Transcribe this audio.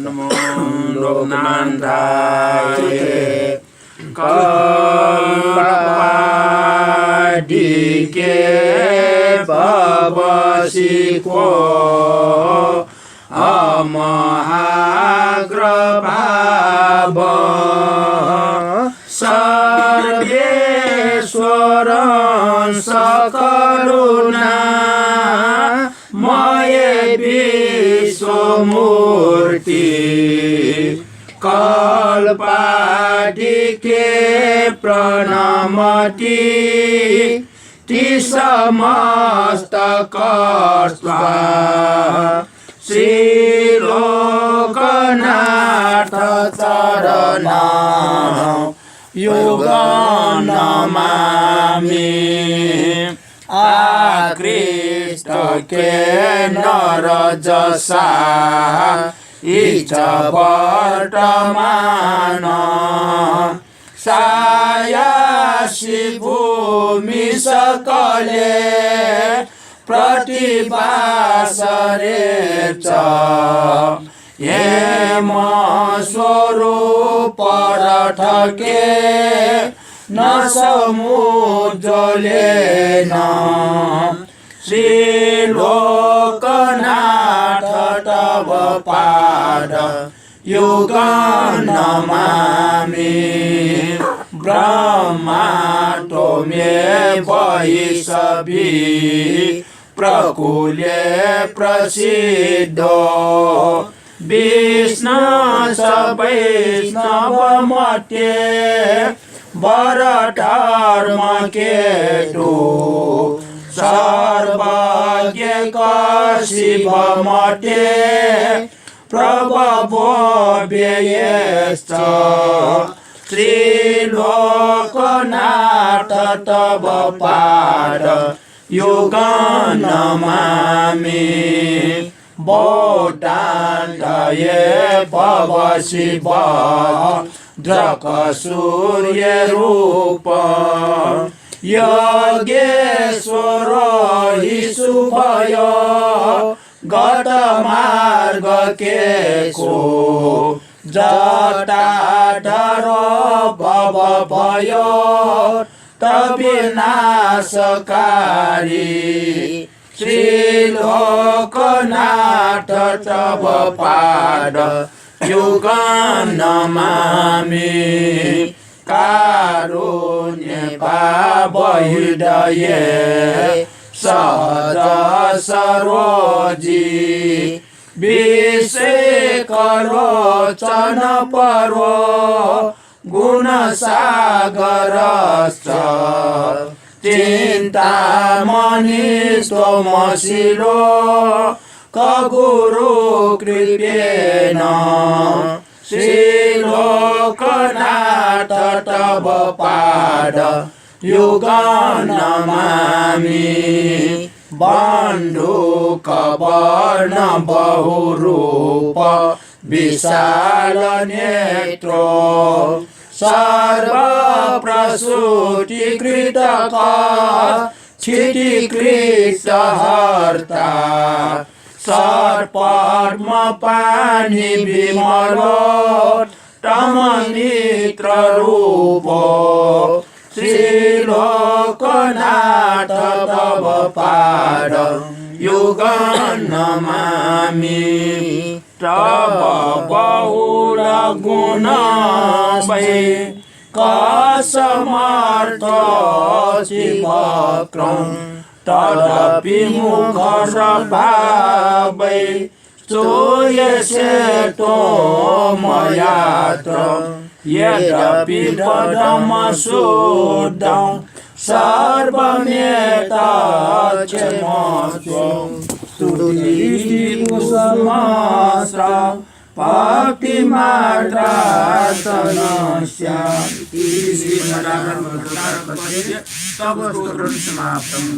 नमो लोकनाथाय कल्पादिके भवसिको अमहाग्रभाव सर्वेश्वरं सकरुणा मये विश्वमूर्ति कल्पादिके प्रणमति ति समस्तकर्त्वा श्रीलोकनाथ चरणा युगं नमामि आकृष्ट के नरजसा इच वर्तमान सायासि भूमि सकले प्रतिभासरे च हेम स्वरूप रठके न समुज्ज्वलेन श्रीलोकनाथ तव पाद युगं नमामि ब्रह्मा त्वमेव वैष्णवी प्रकुले प्रसिद्धो विष्णु वैष्णवमध्ये वरधर्म केतु सर्वज्ञ शिवमध्ये प्रभवो व्ययश्च श्रीलोकनाथ तव पाद युगं नमामि बौद्धान्तये भव शिव द्रक सूर्यरूप योगेश्वर हि शुभय गतमार्ग केशो जटाधर भव भय तविनाशकारी श्रीलोकनाथ तव पाद युगं नमामि कारुण्य भाव हृदये सहज सरोजी विषेकलोचन पर्व गुणसागरश्च चिन्तामणि त्वमशिरो कगुरु कृपेण श्रीलोकनाथ तव पाद युगं नमामि बन्धुकवर्ण बहुरूप विशाल नेत्रो सर्वप्रसूतिकृतक क्षितिकृतहर्ता सर्पद्म पाणि विमलोत्तमनेत्र रूपो श्रीलोकनाथ तव पाद युगं नमामि तव बहुल गुण कसमर्थ शिवक्रम तदपि मुखर भावै स्तूयसे मयात्र यद्यपि दधमशुद्धं सर्वमेतच्क्षमस्त्वं स्तुतिकुसुमास्त्र भक्तिमार्गार्थनस्य इति श्रीमदागमकथापदस्य तव स्तोत्रं समाप्तम्।